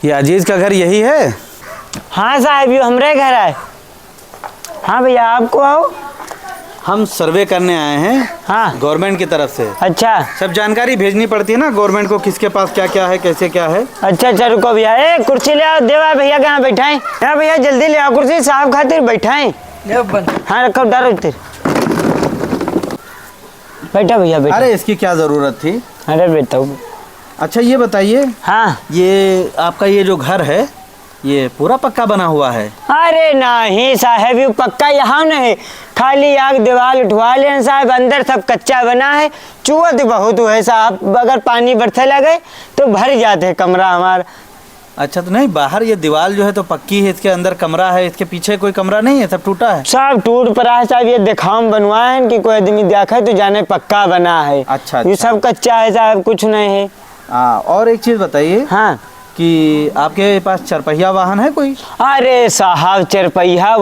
ये अजीज का घर यही है? हाँ साहब, ये हमारे घर है। हाँ भैया, आपको आओ। हम सर्वे करने आए हैं। हाँ, गवर्नमेंट की तरफ से। अच्छा सब जानकारी भेजनी पड़ती है ना गवर्नमेंट को, किसके पास क्या क्या है, कैसे क्या है। अच्छा अच्छा, रुको भैया, ए कुर्सी ले आओ, देवा भैया के यहाँ बैठाएं। हाँ भैया, जल्दी ले आओ कुर्सी, साहब खातिर बैठाएं। हाँ रखो, डालो उधर। बैठा भैया, बैठा। अरे इसकी क्या ज़रूरत थी? अरे बैठा हूँ। अच्छा ये बताइए, हाँ, ये आपका ये जो घर है ये पूरा पक्का बना हुआ है? अरे नहीं साहब, ये पक्का यहाँ नहीं, खाली आग दीवार उठवा लें साहब, अंदर सब कच्चा बना है। चूहत बहुत है साहब, अगर पानी बरसे लगे तो भर जाते है कमरा हमारा। अच्छा, तो नहीं बाहर ये दीवार जो है तो पक्की है, इसके अंदर कमरा है, इसके पीछे कोई कमरा नहीं है, सब टूटा है? सब टूट पड़ा है साहब, ये दिखाम बनवाए हैं कि कोई आदमी देखा तो जाने पक्का बना है। अच्छा, ये सब कच्चा है साहब, कुछ नहीं है। हाँ, और एक चीज़ बताइए हाँ, कि आपके पास चरपहिया वाहन है कोई? अरे साहब, चरपहिया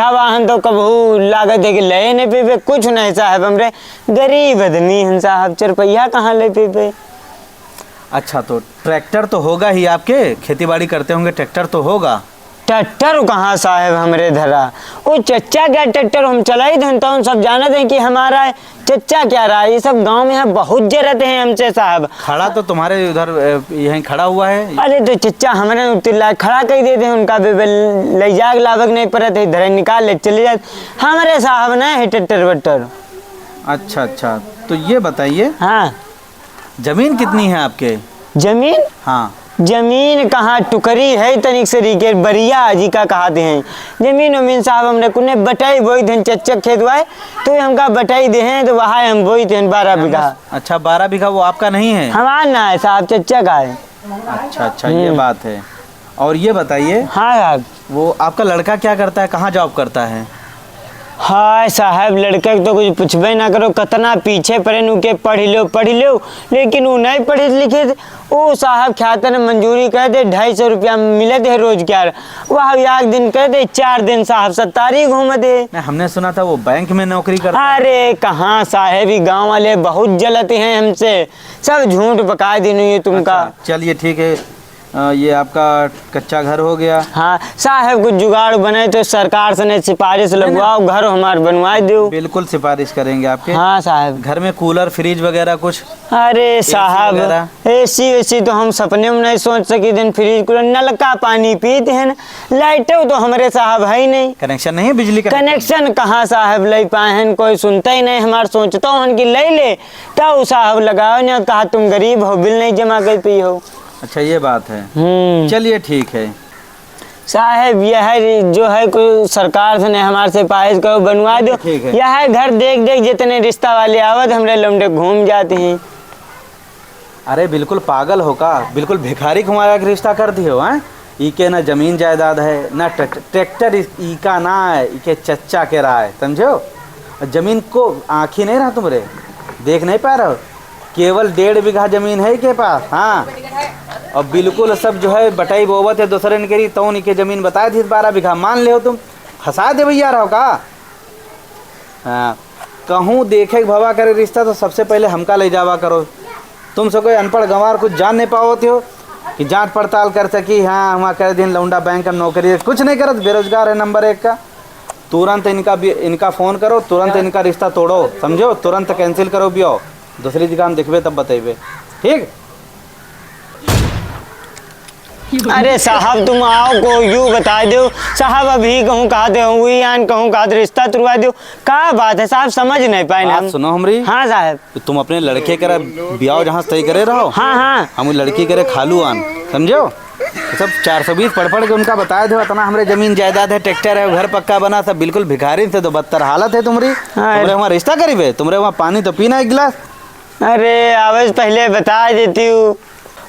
वाहन तो कबू लागत है कि ले नहीं पे कुछ नहीं साहब, हमरे गरीब आदमी हैं साहब, चरपहिया कहाँ ले पे। अच्छा, तो ट्रैक्टर तो होगा ही, आपके खेती बाड़ी करते होंगे, ट्रैक्टर तो होगा। ट्रैक्टर कहाँ साहब हमरे धरा, वो चच्चा क्या ट्रैक्टर हम चलाई थे तो हम सब जानते हैं कि हमारा है, चच्चा क्या रहा, ये सब गांव में है, बहुत जरूरत है हमसे साहब। खड़ा तो तुम्हारे उधर यहीं खड़ा हुआ है। अरे तो चच्चा हमारे उतरला खड़ा कर देते हैं, उनका ले जाग लाभक नहीं पड़त है, इधर निकाल ले चले जाते हमारे साहब ना है ट्रैक्टर वट्टर। अच्छा अच्छा, तो ये बताइए, हाँ, जमीन कितनी है आपके? जमीन? हाँ, जमीन कहाँ, टुकरी है तनिक से रिके बरिया जी का कहते हैं। जमीन वमीन साहब हमने कुने बटाई बोई थे, चच्चा खेत हुआ तो हमका बटाई दे हैं, तो वहाँ हम बोई थे 12 बीघा। अच्छा, 12 बीघा वो आपका नहीं है? हमारा ना है साहब, चच्चा का है। अच्छा अच्छा, ये बात है। और ये बताइए, हाँ साहब, वो आपका लड़का क्या करता है, कहाँ जॉब करता है? हाय साहब, लड़के तो कुछ पूछबे ना करो, कितना पीछे पड़े उनके, पढ़ लो, लेकिन वो नहीं पढ़े लिखे थे। वो साहब ख्यात ने मंजूरी कह दे, 250 रुपया मिले थे रोजगार, वह एक दिन कह दे 4 दिन साहब सत्तारी घूम दे। हमने सुना था वो बैंक में नौकरी करता है। अरे कहाँ साहब, गांव वाले बहुत जलते हैं हमसे, सब झूठ पका दी तुमका। अच्छा, चलिए ठीक है, ये आपका कच्चा घर हो गया। हाँ साहब, कुछ जुगाड़ बने तो सरकार से सिफारिश लगवाओ, घर हमारे बनवा दो। बिल्कुल सिफारिश करेंगे आपके। हाँ साहब, घर में कूलर फ्रिज वगैरह कुछ? अरे साहब, एसी तो हम सपने में नहीं सोच सके, दिन फ्रिज कूलर, नल का पानी पीते हैं, लाइटें तो हमारे साहब है ही नहीं। कनेक्शन नहीं है बिजली का? कनेक्शन कहाँ साहब ले पाए हैं, कोई सुनता ही नहीं हमारे, सोचता हूँ कि ले ले तो साहब लगाओ ना, कहा तुम गरीब हो, बिल नहीं जमा कर पी हो। अच्छा, ये बात है। चलिए ठीक है साहब, यह जो है कोई सरकार से नहीं हमारे से पाइज करो, बनवा दो। यह घर देख देख जितने रिश्ता वाले आवत हमरे लौंडे घूम जाते हैं। अरे बिल्कुल पागल हो का, बिल्कुल भिखारी घुमाया के रिश्ता कर दी हो हैं? इके ना जमीन जायदाद है ना ट्रैक्टर, इका ना है, इके चच्चा के रहा है, समझो। जमीन को आँखी नहीं रहा तुम्हारे, देख नहीं पा रहे हो, केवल 1.5 बीघा जमीन है के पास। हाँ, और बिल्कुल सब जो है बटाई बोवत है दूसरे ने करी, तो इनके जमीन बताए थी 12 बीघा, मान ले हो तुम, फंसा दे भैया रहो का। हाँ, कहूँ देखे भवा करे रिश्ता तो सबसे पहले हमका ले जावा करो। तुम सब कोई अनपढ़ गंवार कुछ जान नहीं पाओते हो कि जांच पड़ताल कर सकी। हाँ, वहाँ कर दिन लौंडा बैंक में नौकरी, कुछ नहीं करत, बेरोजगार है नंबर 1 का। तुरंत इनका फ़ोन करो, तुरंत इनका रिश्ता तोड़ो, समझो, तुरंत कैंसिल करो भी आओ, दूसरी जगह हम देखबे तब बतेबे, ठीक? अरे साहब, तुम आओ को यूँ बता दो साहब, अभी कहूँ कहा दे कहूँ कहा रिश्ता तुरवा दो, क्या बात है साहब, समझ नहीं पाए ना। सुनो हमरी। हाँ साहब, तुम अपने लड़के करे ब्याह जहाँ तय करे रहो। हाँ हाँ, हम लड़की करे खालू आन, समझो, सब 420 पढ़ के उनका बताए थे, इतना हमारे जमीन जायदाद है, ट्रैक्टर है, घर पक्का बना, सब बिल्कुल भिखारी थे, तो बदतर हालत है तुम्हारी। तुम्हारे वहाँ रिश्ता करीबे, तुम्हारे वहाँ पानी तो पीना 1 गिलास। अरे आवाज पहले बता देती हूँ,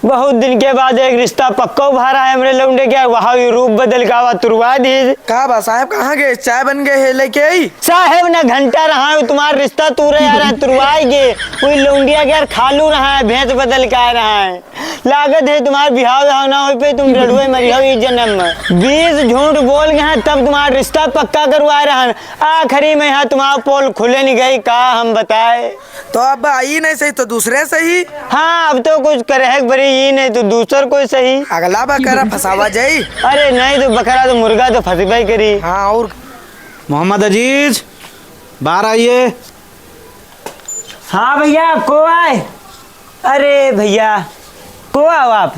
बहुत दिन के बाद एक रिश्ता पक्का उभारा है हमरे लौंडे क्या, वहाँ रूप बदल का तुरवा दी। कहा बा साहब, कहाँ गए, चाय बन गए है लेके आई? साहब ना घंटा रहा है तुम्हारा रिश्ता तुरे आ रहा है, तुरवाएंगे। वही लौंडिया के यार खालू रहा है, भैंस बदल के आ रहा है, लागत है तुम्हारा बिहाव ना हो पे, तुम रड़ुए मरी हो इस जन्म में। 20 झूठ बोल गए हैं तब तुम्हारा रिश्ता पक्का करवा रहा है, आखिरी में यहाँ तुम्हारा पोल खुले नहीं गई, कहा हम बताए। तो अब आई नहीं सही तो दूसरे सही। हाँ, अब तो कुछ करे बड़ी ये नहीं तो दूसर कोई सही। अगला बकरा फसावा जाई। अरे नहीं तो बकरा तो मुर्गा तो फंसबे करी। हाँ और मोहम्मद अजीज बाहर आइए। हाँ भैया को आए। अरे भैया को आओ आप।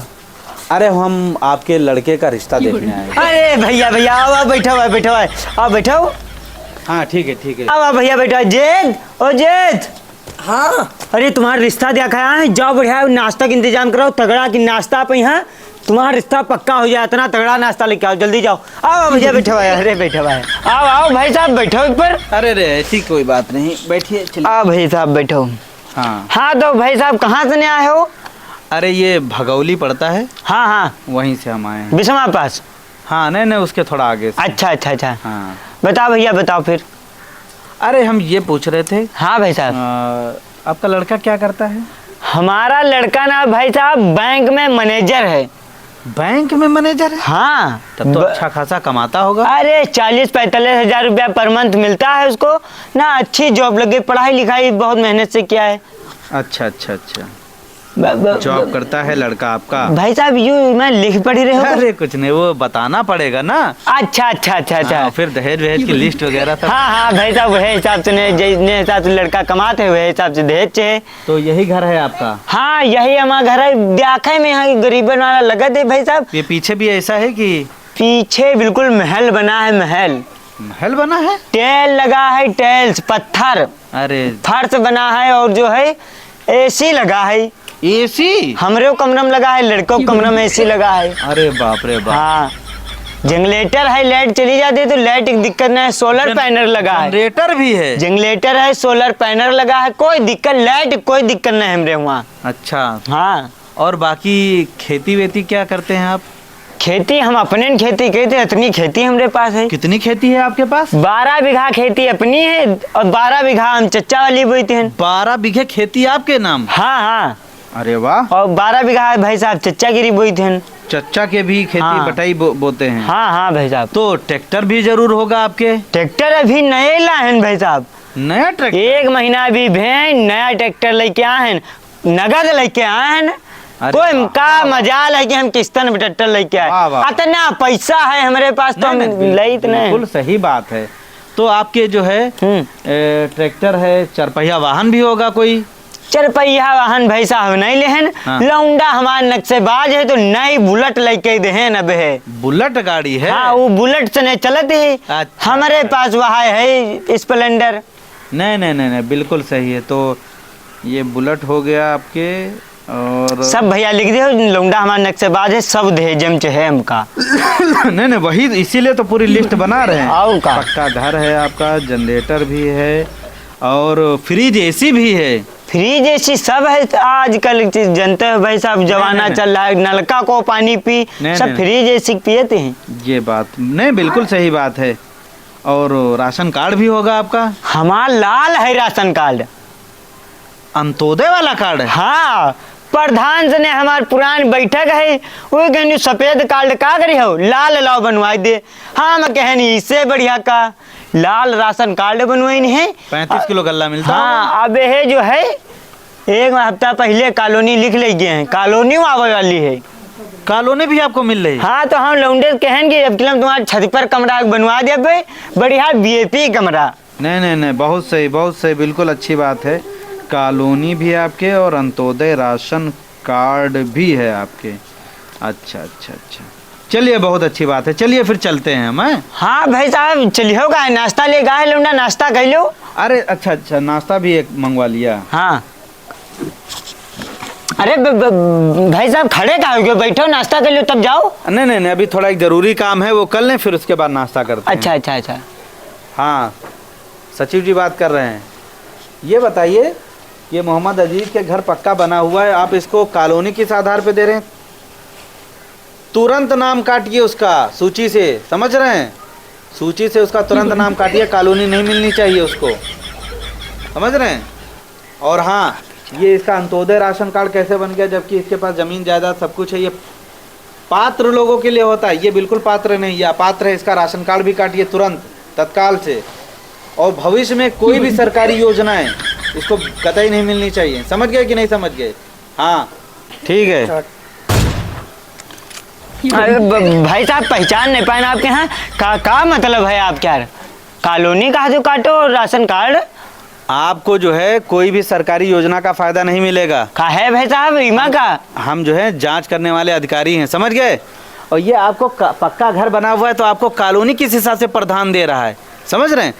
अरे हम आपके लड़के का रिश्ता देखने आए हैं। अरे भैया भैया आओ बैठो आओ बैठो। हाँ ठीक है ठीक है। आओ भैया बैठो। जेद ओ जेद। हाँ अरे तुम्हारा रिश्ता देखा है, जाओ बढ़िया नाश्ता का इंतजाम करो तगड़ा की नाश्ता पे यहाँ तुम्हारा रिश्ता पक्का हो जाए। इतना तगड़ा नाश्ता लेके आओ जल्दी जाओ। आओ भैया बैठो भाई। अरे बैठो भाई। आओ भाई साहब बैठो ऊपर। अरे रे ऐसी कोई बात नहीं, बैठिए चलिए। आओ भाई साहब बैठो। हाँ हाँ तो भाई साहब कहाँ से नहीं आए हो। अरे ये भगौली पड़ता है, हाँ हाँ वहीं से हम आए हैं। बिशमा पास। हाँ नहीं उसके थोड़ा आगे से। अच्छा। हाँ बताओ भैया बताओ फिर। अरे हम ये पूछ रहे थे, हाँ भाई साहब। आपका लड़का क्या करता है? हमारा लड़का ना भाई साहब बैंक में मैनेजर है। बैंक में मैनेजर है? हाँ तब तो अच्छा खासा कमाता होगा। अरे 40-45 हजार रुपया पर मंथ मिलता है उसको ना। अच्छी जॉब लगे, पढ़ाई लिखाई बहुत मेहनत से किया है। अच्छा जॉब करता है लड़का आपका? भाई साहब यूँ मैं लिख पढ़ी रहे हो। अरे कुछ नहीं, वो बताना पड़ेगा ना। अच्छा। हाँ, फिर दहेज वहेज की लिस्ट वगैरह सब। हाँ भाई साहब वही हिसाब से जितने हिसाब से लड़का कमाते हैं वही हिसाब से दहेज चाहिए। तो यही घर है आपका? हाँ यही हमारा घर है। ब्याखे में यहाँ गरीबन वाला लगत है भाई साहब। ये पीछे भी ऐसा है कि? पीछे बिल्कुल महल बना है। महल बना है? टेल लगा है, टेल्स पत्थर। अरे फर्श बना है और जो है एसी लगा है। एसी? हमरे कमरा में लगा है, लड़कों के कमरा में एसी लगा है। अरे बाप रे बाप। हाँ जनरेटर है, लाइट चली जाती है तो लाइट की दिक्कत नहीं है। सोलर पैनल लगा है। जनरेटर भी है? जनरेटर है, सोलर पैनल लगा है, कोई दिक्कत लाइट कोई दिक्कत नहीं हमरे वहाँ। अच्छा हाँ और बाकी खेती वेती क्या करते हैं आप? खेती हम अपने खेती कहते, इतनी खेती हमरे पास है। कितनी खेती है आपके पास? 12 बीघा खेती अपनी है और 12 बीघा हम चच्चा वाली बोते हैं। 12 बीघे खेती आपके नाम? हाँ। अरे वाह। और 12 बीघा भाई साहब चच्चा गिरी बोते हैं। चच्चा के भी खेती हाँ। बटाई बोते हैं? हाँ भाई साहब। तो ट्रैक्टर भी जरूर होगा आपके? ट्रैक्टर अभी नए लाए हैं भाई साहब। नया ट्रैक्टर? 1 महीना अभी भें नया ट्रैक्टर लेके आए हैं, नगद लेके आए हैं। कोई का मजाल है कि हम किस्तन में ट्रैक्टर लेके आए। इतना पैसा है हमारे पास तो हम ले इतने। बिल्कुल सही बात है। तो आपके जो है ट्रैक्टर है, चरपहिया वाहन भी होगा कोई? चरपहिया वाहन भाई साहब नहीं लेहन। हाँ। लौंडा हमारे नक्शेबाज है तो नई बुलेट लेके देहन अब है। बुलेट गाड़ी है? हाँ वो बुलेट से नहीं चलत है। अच्छा। हमारे पास वहाँ है स्प्लेंडर। नहीं बिल्कुल सही है। तो ये बुलेट हो गया आपके। और सब भैया लिख दे, लौंडा हमारा नक्शेबाज है, सब दहेजम है हमका। नहीं वही इसीलिए तो पूरी लिस्ट बना रहे हैं। आओ का पक्का घर है आपका, जनरेटर भी है और फ्रिज एसी भी है। फ्रिज एसी सब है। आजकल जनते हो भाई साहब जमाना चल रहा है, नलका को पानी पी सब फ्रिज एसी पियते हैं। ये बात नहीं बिल्कुल सही बात है। और राशन कार्ड भी होगा आपका? हमारा लाल है राशन कार्ड। अंत्योदय वाला कार्ड है? हाँ प्रधान से ने हमारे पुरानी बैठक है वो कहनी सफेद कार्ड का करी हो, लाल लाओ बनवाई दे। हाँ मैं कहनी इससे बढ़िया का लाल राशन कार्ड बनवाई नहीं है। 35 किलो गल्ला मिलता है? हाँ अब है जो है 1 हफ्ता पहले कॉलोनी लिख ले गए हैं, कॉलोनी आवे वाली है। कॉलोनी भी आपको मिल रही? हाँ तो हम लौंडे कहेंगे अब तुम्हारे छत पर कमरा बनवा दे भाई, बढ़िया VIP कमरा। नहीं बहुत सही बिल्कुल अच्छी बात है। कॉलोनी भी आपके और अंत्योदय राशन कार्ड भी है आपके। अच्छा चलिए बहुत अच्छी बात है। चलिए फिर चलते हैं हम। हाँ भाई साहब चलिए होगा, नाश्ता ले गए लौंडा, नाश्ता कर लो। अरे अच्छा नाश्ता भी एक मंगवा लिया। हाँ अरे भाई साहब खड़े का हो, बैठो नाश्ता कर लो तब जाओ। नहीं अभी थोड़ा एक जरूरी काम है वो कर लें, फिर उसके बाद नाश्ता करते हैं। अच्छा। हाँ सचिव जी बात कर रहे हैं। ये बताइए ये मोहम्मद अजीज के घर पक्का बना हुआ है, आप इसको कॉलोनी किस आधार पे दे रहे हैं? तुरंत नाम काटिए उसका सूची से, समझ रहे हैं? सूची से उसका तुरंत नाम काटिए, कॉलोनी नहीं मिलनी चाहिए उसको, समझ रहे हैं? और हाँ ये इसका अंत्योदय राशन कार्ड कैसे बन गया जबकि इसके पास ज़मीन जायदाद सब कुछ है? ये पात्र लोगों के लिए होता है, ये बिल्कुल पात्र नहीं, ये अपात्र है। इसका राशन कार्ड भी काटिए तुरंत तत्काल से। और भविष्य में कोई भी सरकारी योजनाएं इसको कतई नहीं मिलनी चाहिए, समझ गए कि नहीं समझ गए? हाँ ठीक है अरे भाई साहब पहचान नहीं पाए ना आपके यहाँ का मतलब है आप क्या कॉलोनी कहा जो काटो और राशन कार्ड आपको जो है कोई भी सरकारी योजना का फायदा नहीं मिलेगा। का है भाई साहब बीमा का? हम जो है जांच करने वाले अधिकारी हैं, समझ गए। और ये आपको पक्का घर बना हुआ है तो आपको कॉलोनी किस हिसाब से प्रधान दे रहा है, समझ रहे हैं।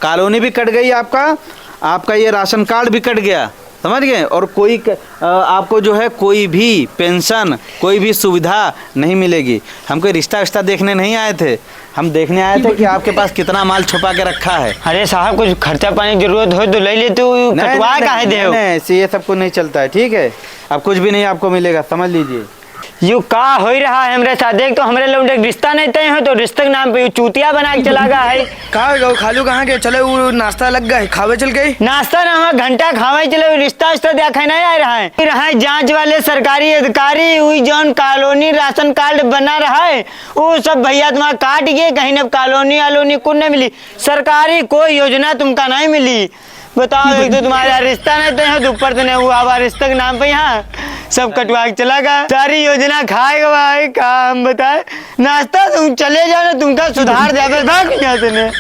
कॉलोनी भी कट गई आपका ये राशन कार्ड भी कट गया, समझ गए। और कोई आपको जो है कोई भी पेंशन कोई भी सुविधा नहीं मिलेगी। हम कोई रिश्ता देखने नहीं आए थे, हम देखने आए थे कि आपके पास कितना माल छुपा के रखा है। अरे साहब कुछ खर्चा पानी की जरूरत हो तो ले ले, तू कटवा काहे दे? नहीं, ये सबको नहीं चलता है, ठीक है। अब कुछ भी नहीं आपको मिलेगा, समझ लीजिए। यू का हो रहा है हमरे साथ? देख तो हमरे लोग रिश्ता नहीं तय हो तो रिश्ते के नाम पे चूतिया बना के चला गया है। कहाँ गो खालू कहाँ के? चले वो नाश्ता लग गए, खावे चल गए। नाश्ता ना हुआ घंटा खावे चले, रिश्ता देखा नहीं आ रहा है। रहा जांच वाले सरकारी अधिकारी हुई जौन कॉलोनी राशन कार्ड बना रहा है वो सब भैया तुम्हारा काट गए, कहीं न कॉलोनी आलोनी कुछ नहीं मिली, सरकारी कोई योजना तुमका नहीं मिली। बताओ, एक तो तुम्हारा रिश्ता नहीं तय हो, ऊपर तो नहीं हुआ रिश्ते के नाम पे यहाँ सब कटवा के चला गया। सारी योजना खाएगा भाई, काम बताए। नाश्ता तुम चले जाओ ना, तुमका सुधार जाए।